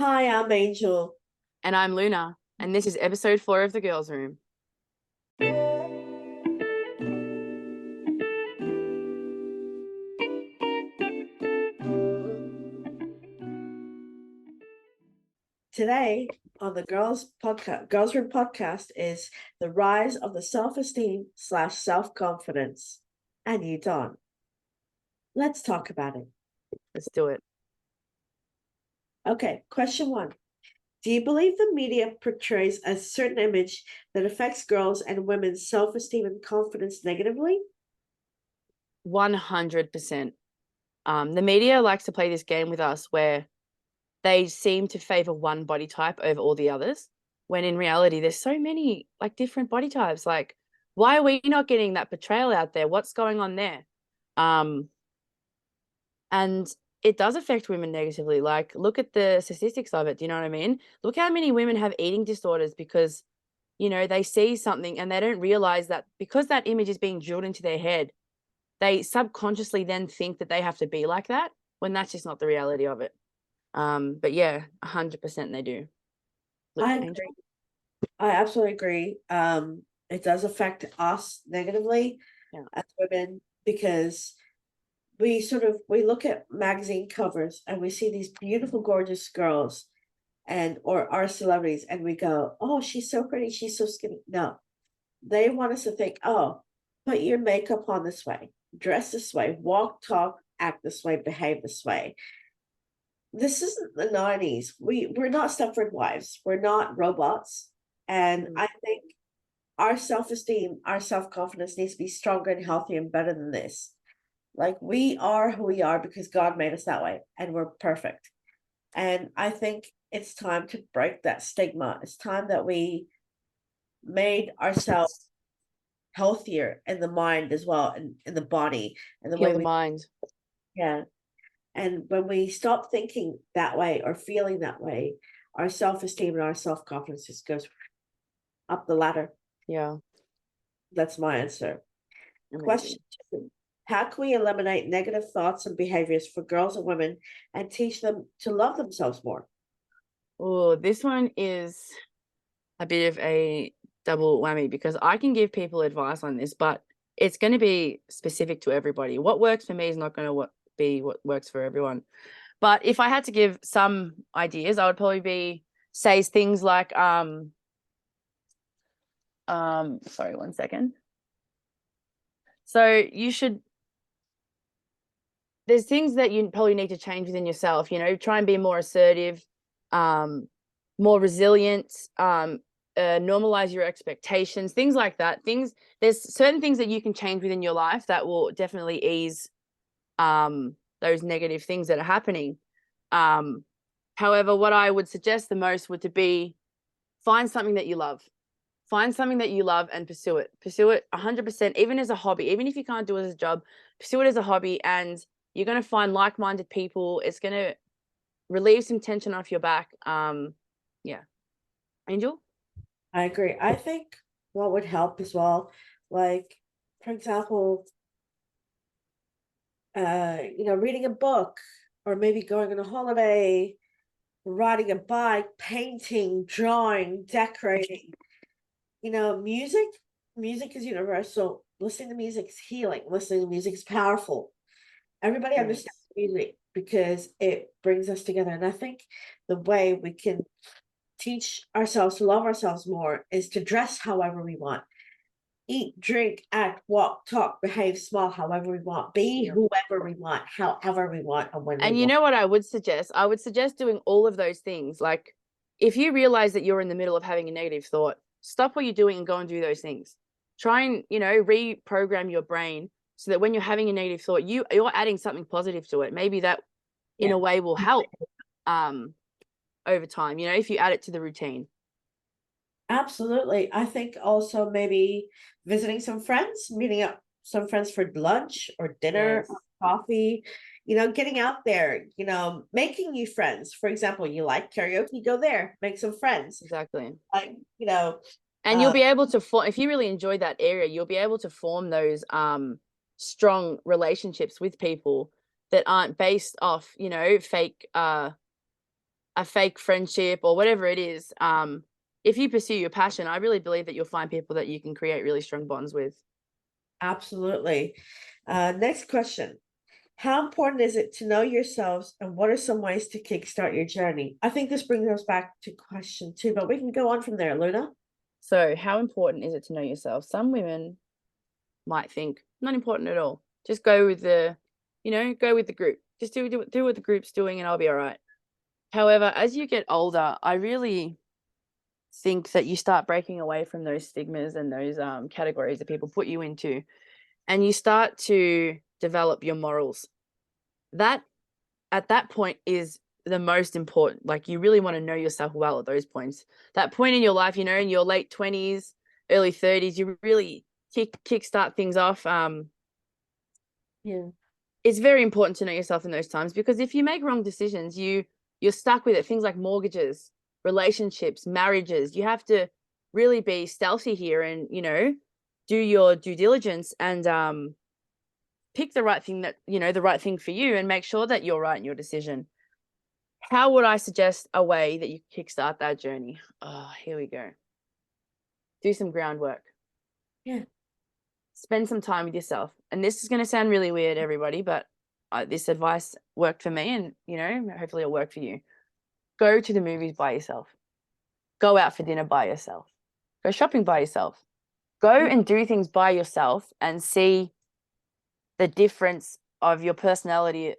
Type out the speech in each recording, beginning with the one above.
Hi, I'm Angel. And I'm Luna, and this is episode 4 of The Girls' Room. Today on the Girls Room podcast is the rise of the self-esteem slash self-confidence. And you, Dawn. Let's talk about it. Let's do it. Okay, question one. Do you believe the media portrays a certain image that affects girls and women's self-esteem and confidence negatively? 100%. The media likes to play this game with us where they seem to favor one body type over all the others, when in reality, there's so many different body types. Why are we not getting that portrayal out there? What's going on there? Um, and it does affect women negatively. Look at the statistics of it. Do you know what I mean? Look how many women have eating disorders because they see something and they don't realize that because that image is being drilled into their head, they subconsciously then think that they have to be like that when that's just not the reality of it. But yeah, 100% they do. Look, I Angel. I absolutely agree. It does affect us negatively Yeah. as women because we look at magazine covers and we see these beautiful, gorgeous girls and or our celebrities and we go, oh, she's so pretty, she's so skinny. No, they want us to think, oh, put your makeup on this way, dress this way, walk, talk, act this way, behave this way. This isn't the 90s. We're not Stepford wives, we're not robots. And Mm. I think our self-esteem, our self-confidence needs to be stronger and healthier and better than this. Like we are who we are because God made us that way and we're perfect. And I think it's time to break that stigma. It's time that we made ourselves healthier in the mind as well and in the body and the Heal way the we mind. can. And when we stop thinking that way or feeling that way, our self-esteem and our self-confidence just goes up the ladder. Yeah. That's my answer. Question Amazing. two. How can we eliminate negative thoughts and behaviors for girls and women and teach them to love themselves more? Oh, this one is a bit of a double whammy because I can give people advice on this, but it's going to be specific to everybody. What works for me is not going to be what works for everyone. But if I had to give some ideas, I would probably say things like sorry, one second. So there's things that you probably need to change within yourself, try and be more assertive, um, more resilient, normalize your expectations, things like that. There's certain things that you can change within your life that will definitely ease those negative things that are happening. Um, However, what I would suggest the most would to be find something that you love. Find something that you love and pursue it. Pursue it 100%, even as a hobby. Even if you can't do it as a job, pursue it as a hobby, and you're going to find like-minded people. It's going to relieve some tension off your back. Yeah. Angel? I agree. I think what would help as well, like for example, reading a book or maybe going on a holiday, riding a bike, painting, drawing, decorating. Music. Music is universal. Listening to music is healing. Listening to music is powerful. Everybody understands Yes. music because it brings us together. And I think the way we can teach ourselves to love ourselves more is to dress however we want, eat, drink, act, walk, talk, behave, smile however we want, be Yeah. whoever we want, however we want, and when we And you want. know what I would suggest? I would suggest doing all of those things. Like, if you realize that you're in the middle of having a negative thought, stop what you're doing and go and do those things. Try and, reprogram your brain so that when you're having a negative thought, you're adding something positive to it. Maybe that in Yeah, a way will help um over time, if you add it to the routine. absolutely. I think also maybe visiting some friends, meeting up some friends for lunch or dinner or Yes, coffee, getting out there, making new friends. For example, you like karaoke, go there, make some friends. exactly. Like, you know, And you'll uh, be able to form, if you really enjoy that area, you'll be able to form those strong relationships with people that aren't based off, fake a fake friendship or whatever it is, if you pursue your passion, I really believe that you'll find people that you can create really strong bonds with. Absolutely. Next question. How important is it to know yourselves, and what are some ways to kickstart your journey? I think this brings us back to question 2, but we can go on from there, Luna. So, how important is it to know yourself? Some women might think not important at all. Just go with the, go with the group. Just do what the group's doing, and I'll be all right. However, as you get older, I really think that you start breaking away from those stigmas and those categories that people put you into, and you start to develop your morals. That at that point is the most important. Like, you really want to know yourself well at those points. That point in your life, in your late 20s, early 30s, you really kickstart things off. Yeah. It's very important to know yourself in those times, because if you make wrong decisions, you're stuck with it. Things like mortgages, relationships, marriages. You have to really be stealthy here and, do your due diligence and pick the right thing the right thing for you, and make sure that you're right in your decision. How would I suggest a way that you kickstart that journey? Oh, here we go. Do some groundwork. Yeah. Spend some time with yourself. And this is going to sound really weird, everybody, but this advice worked for me, and, hopefully it'll work for you. Go to the movies by yourself. Go out for dinner by yourself. Go shopping by yourself. Go Yeah. and do things by yourself and see the difference of your personality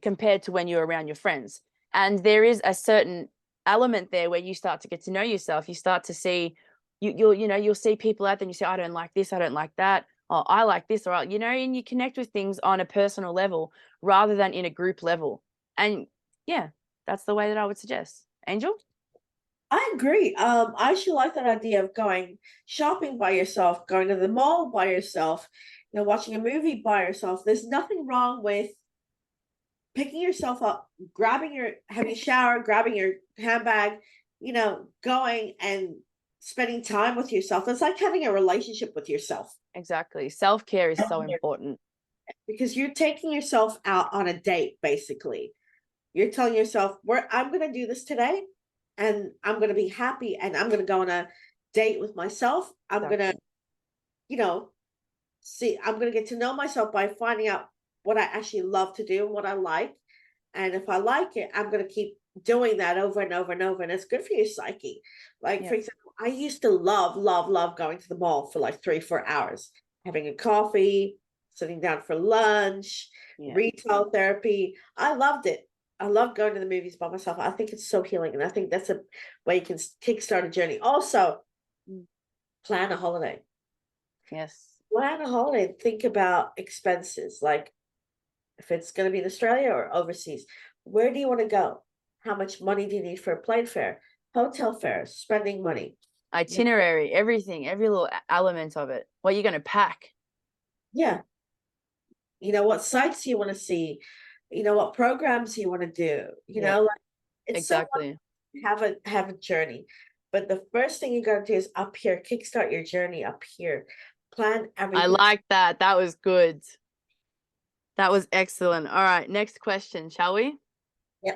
compared to when you're around your friends. And there is a certain element there where you start to get to know yourself. You start to see you'll see people out there and you say, I don't like this, I don't like that. Oh, I like this, or and you connect with things on a personal level rather than in a group level. And yeah, that's the way that I would suggest. Angel? I agree. I actually like that idea of going shopping by yourself, going to the mall by yourself, watching a movie by yourself. There's nothing wrong with picking yourself up, having a shower, grabbing your handbag, going and spending time with yourself. It's like having a relationship with yourself, Exactly. Self-care is so important. because you're taking yourself out on a date, basically. You're telling yourself, I'm going to do this today, and I'm going to be happy, and I'm going to go on a date with myself. I'm going to, I'm going to get to know myself by finding out what I actually love to do and what I like. And if I like it, I'm going to keep doing that over and over and over. And it's good for your psyche. Like, for example, I used to love, love, love going to the mall for like 3-4 hours, having a coffee, sitting down for lunch, retail therapy. I loved it. I love going to the movies by myself. I think it's so healing. And I think that's a way you can kickstart a journey. Also, plan a holiday. Yes. Plan a holiday and think about expenses. Like, if it's going to be in Australia or overseas, where do you want to go? How much money do you need for a plane fare, hotel fares, spending money? Itinerary, everything, every little element of it. What you're going to pack. Yeah. What sites you want to see, what programs you want to do, like, it's exactly. So have a journey. But the first thing you got to do is up here, kickstart your journey up here. Plan everything. I like that. That was good. That was excellent. All right, next question, shall we? Yeah.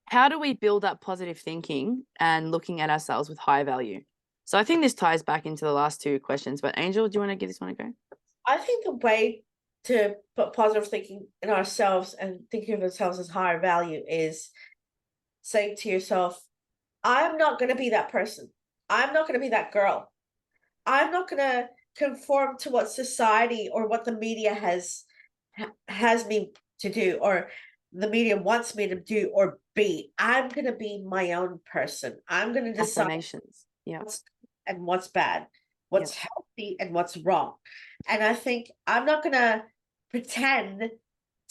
How do we build up positive thinking and looking at ourselves with high value? So I think this ties back into the last 2 questions, but Angel, do you want to give this one a go? I think the way to put positive thinking in ourselves and thinking of ourselves as higher value is saying to yourself, I'm not going to be that person. I'm not going to be that girl. I'm not going to conform to what society or what the media has me to do, or the media wants me to do or be. I'm going to be my own person. I'm going to decide Affirmations. Yeah. what's bad, what's healthy, and what's wrong. And I think I'm not going to pretend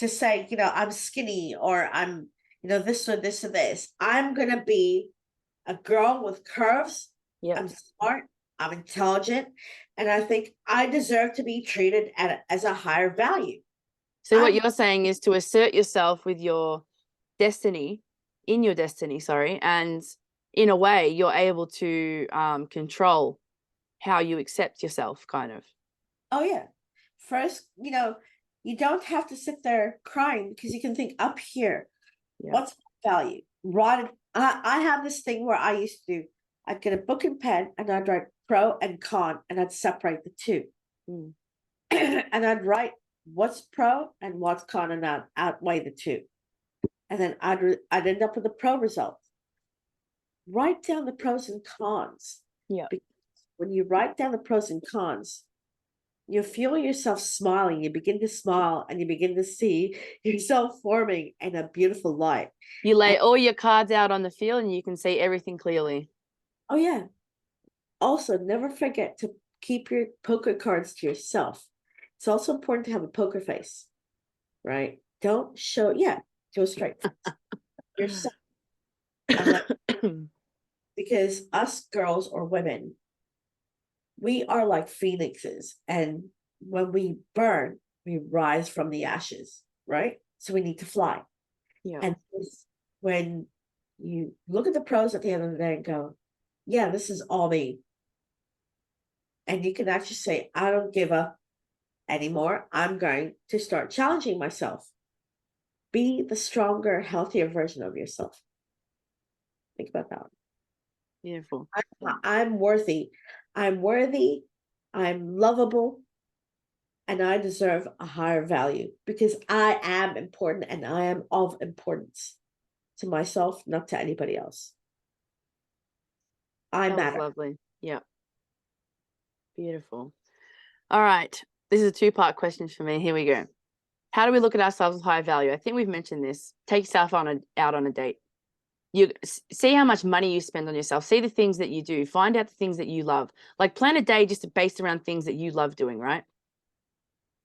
to say, I'm skinny, or I'm, this or this or this. I'm going to be a girl with curves. I'm smart. I'm intelligent. And I think I deserve to be treated as a higher value. So what you're saying is to assert yourself with your destiny, sorry, and in a way you're able to control how you accept yourself, kind of. Oh yeah. First, you don't have to sit there crying, because you can think up here. Yeah. What's my value? Write it. I have this thing where I used to do, I'd get a book and pen and I'd write pro and con and I'd separate the two. Mm. And I'd write what's pro and what's con and I'd outweigh the two. And then I'd end up with a pro result. Write down the pros and cons. Yeah. Because when you write down the pros and cons, you feel yourself smiling. You begin to smile and you begin to see yourself forming in a beautiful light. You lay all your cards out on the field and you can see everything clearly. Oh, yeah. Also, never forget to keep your poker cards to yourself. It's also important to have a poker face, right? Don't show, go straight yourself. Because us girls or women, we are like phoenixes. And when we burn, we rise from the ashes, right? So we need to fly. Yeah. And when you look at the pros at the end of the day and go, yeah, this is all me. And you can actually say, I don't give up anymore. I'm going to start challenging myself. Be the stronger, healthier version of yourself. Think about that. Beautiful. I'm worthy. I'm worthy. I'm lovable. And I deserve a higher value because I am important and I am of importance to myself, not to anybody else. I That was matter. lovely. Yeah. Beautiful. All right. This is a two-part question for me. Here we go. How do we look at ourselves as high value? I think we've mentioned this. Take yourself out on a date. You see how much money you spend on yourself. See the things that you do. Find out the things that you love. Like plan a day just based around things that you love doing, right?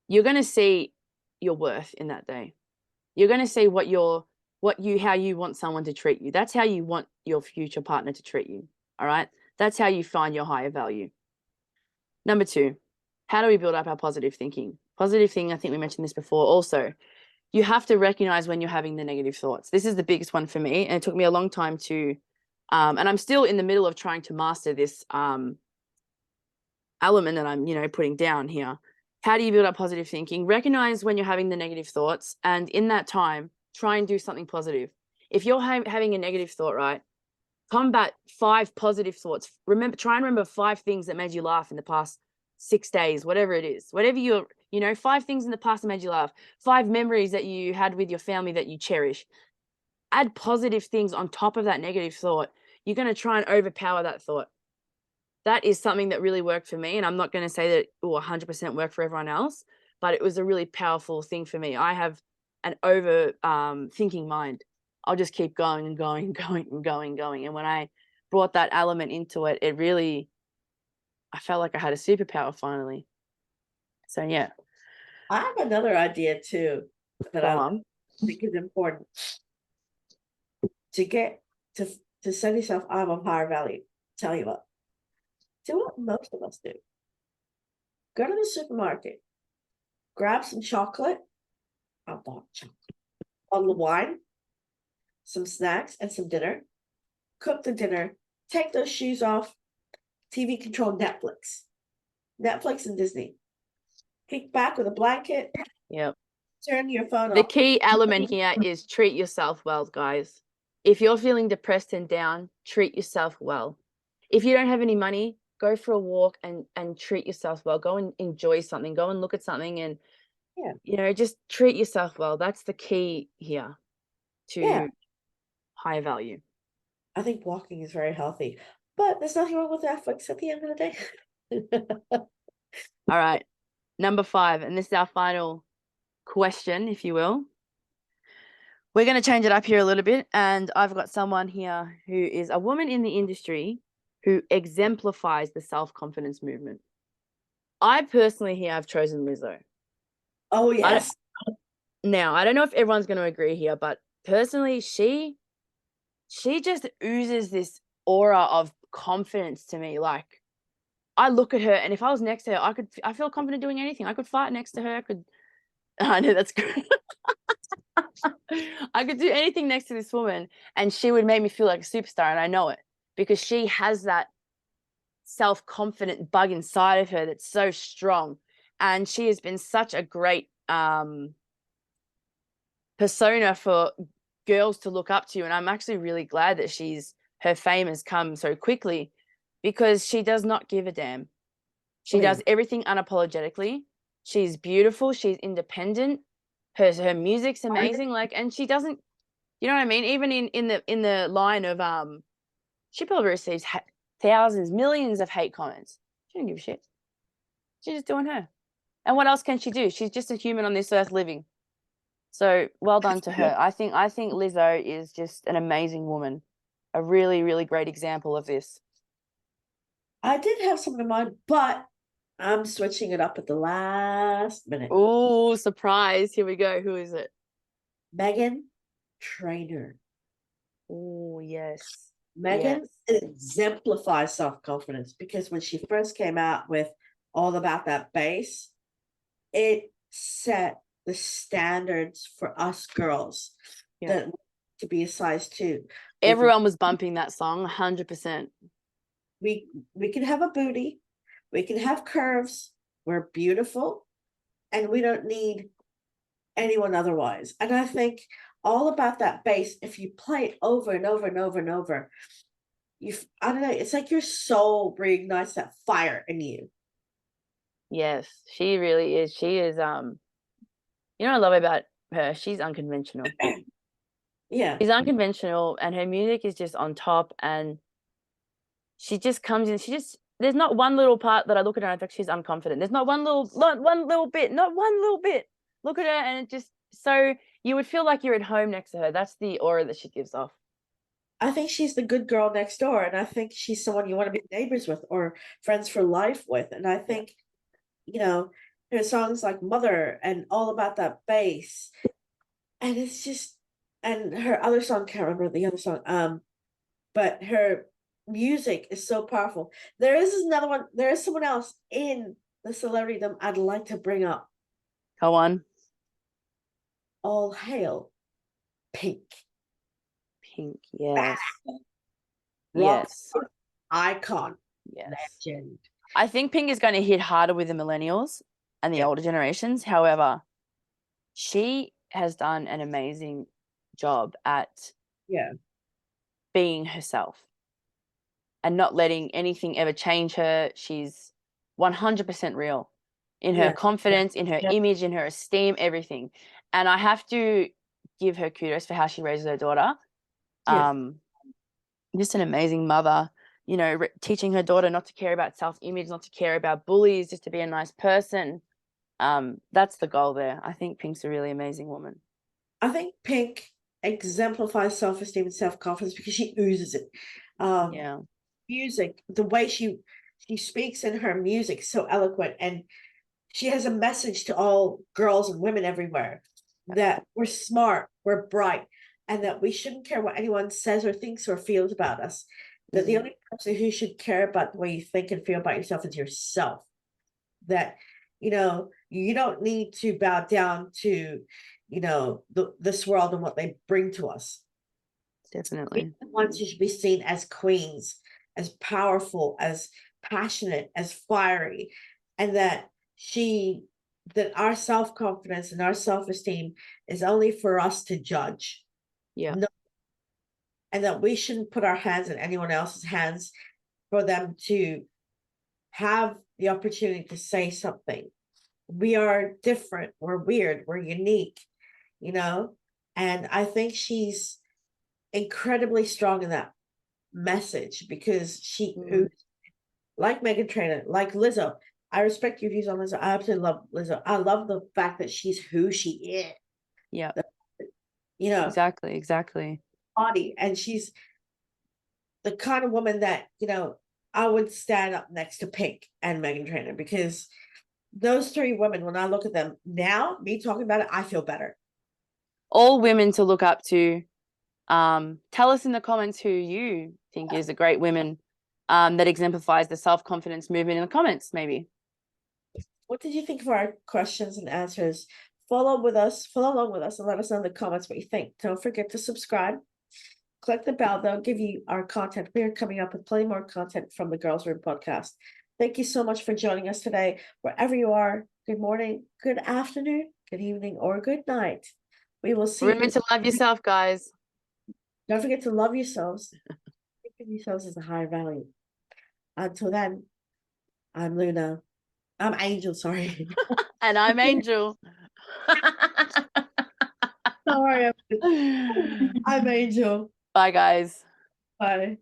You're going to see your worth in that day. You're going to see how you want someone to treat you. That's how you want your future partner to treat you. All right. That's how you find your higher value. Number 2, how do we build up our positive thinking? Positive thinking, I think we mentioned this before also. You have to recognize when you're having the negative thoughts. This is the biggest one for me. And it took me a long time to, and I'm still in the middle of trying to master this element that I'm, putting down here. How do you build up positive thinking? Recognize when you're having the negative thoughts. And in that time, try and do something positive. If you're having a negative thought, right? Combat 5 positive thoughts. Try and remember 5 things that made you laugh in the past 6 days, whatever it is. Whatever 5 things in the past that made you laugh. 5 memories that you had with your family that you cherish. Add positive things on top of that negative thought. You're going to try and overpower that thought. That is something that really worked for me. And I'm not going to say that it will 100% work for everyone else, but it was a really powerful thing for me. I have an over thinking mind. I'll just keep going and going and going and going and going. And when I brought that element into it, I felt like I had a superpower finally. So yeah. I have another idea too that I think is important to get to send yourself I'm of higher value. Tell you what, do what most of us do. Go to the supermarket, grab some chocolate, a bottle of wine, some snacks, and some dinner. Cook the dinner. Take those shoes off. TV control Netflix and Disney. Kick back with a blanket. Yep. Turn your phone The off. key element here is treat yourself well, guys. If you're feeling depressed and down, treat yourself well. If you don't have any money, go for a walk and treat yourself well. Go and enjoy something. Go and look at something and, just treat yourself well. That's the key here to high value. I think walking is very healthy, but there's nothing wrong with Netflix at the end of the day. All right. Number 5, and this is our final question, if you will. We're going to change it up here a little bit. And I've got someone here who is a woman in the industry who exemplifies the self-confidence movement. I personally here have chosen Lizzo. Oh, yes. Now, I don't know if everyone's going to agree here, but personally, she just oozes this aura of confidence to me. Like, I look at her, and if I was next to her, I feel confident doing anything. I could fight next to her. I know that's good. I could do anything next to this woman, and she would make me feel like a superstar, and I know it because she has that self-confident bug inside of her that's so strong, and she has been such a great persona for girls to look up to. And I'm actually really glad that her fame has come so quickly, because she does not give a damn. She does everything unapologetically. She's beautiful. She's independent. Her music's amazing. Like, and she doesn't, you know what I mean? Even in the line of she probably receives thousands, millions of hate comments. She don't give a shit. She's just doing her. And what else can she do? She's just a human on this earth living. So well done to her. I think Lizzo is just an amazing woman. A really, really great example of this. I did have someone in mind, but I'm switching it up at the last minute. Oh, surprise. Here we go. Who is it? Meghan Trainor. Oh, yes. Meghan exemplifies self-confidence, because when she first came out with All About That Bass, it set the standards for us girls that to be a size 2. Everyone was bumping that song, 100%. We can have a booty, we can have curves, we're beautiful, and we don't need anyone otherwise. And I think All About That Bass, if you play it over and over and over and over, I don't know, it's like your soul reignites that fire in you. Yes, she really is. She is you know what I love about her? She's unconventional. Yeah. She's unconventional, and her music is just on top, and she just comes in, there's not one little part that I look at her and I think she's unconfident. There's not one little bit, not one little bit. Look at her and it just, so you would feel like you're at home next to her. That's the aura that she gives off. I think she's the good girl next door, and I think she's someone you want to be neighbors with or friends for life with. And I think, her songs like Mother and All About That Bass, and it's just, and her other song, can't remember the other song, but her music is so powerful. There is someone else in the celebrity that I'd like to bring up. Go on. All hail Pink. Pink, yes. Rock Yes. icon. Yes. Legend. I think Pink is going to hit harder with the millennials and the older generations. However, she has done an amazing job at being herself and not letting anything ever change her. She's 100% real in her confidence, in her image, in her esteem, everything. And I have to give her kudos for how she raises her daughter. Just an amazing mother, teaching her daughter not to care about self-image, not to care about bullies, just to be a nice person. That's the goal there. I think Pink's a really amazing woman. I think Pink exemplifies self-esteem and self-confidence because she oozes it. Music, the way she speaks in her music, so eloquent, and she has a message to all girls and women everywhere that we're smart, we're bright, and that we shouldn't care what anyone says or thinks or feels about us. That the only person who should care about the way you think and feel about yourself is yourself. That, you don't need to bow down to, this world and what they bring to us. Definitely. Ones you should be seen as queens, as powerful, as passionate, as fiery, and that our self-confidence and our self-esteem is only for us to judge. No, and that we shouldn't put our hands in anyone else's hands for them to have the opportunity to say something. We are different, we're weird, we're unique, and I think she's incredibly strong in that message because she, like Meghan Trainor, like Lizzo. I respect your views on Lizzo. I absolutely love Lizzo. I love the fact that she's who she is. Yeah. Exactly. Body, and she's the kind of woman that, I would stand up next to Pink and Meghan Trainor, because those 3 women, when I look at them now, me talking about it, I feel better. All women to look up to. Tell us in the comments who you think is a great woman that exemplifies the self-confidence movement in the comments, maybe. What did you think of our questions and answers? Follow along with us, and let us know in the comments what you think. Don't forget to subscribe. Click the bell. They'll give you our content. We are coming up with plenty more content from the Girls Room podcast. Thank you so much for joining us today. Wherever you are, good morning, good afternoon, good evening, or good night. We will see you. Remember to love yourself, guys. Don't forget to love yourselves. Think of yourselves as a higher value. Until then, I'm Luna. I'm Angel, sorry. And I'm Angel. Sorry, I'm Angel. Bye, guys. Bye.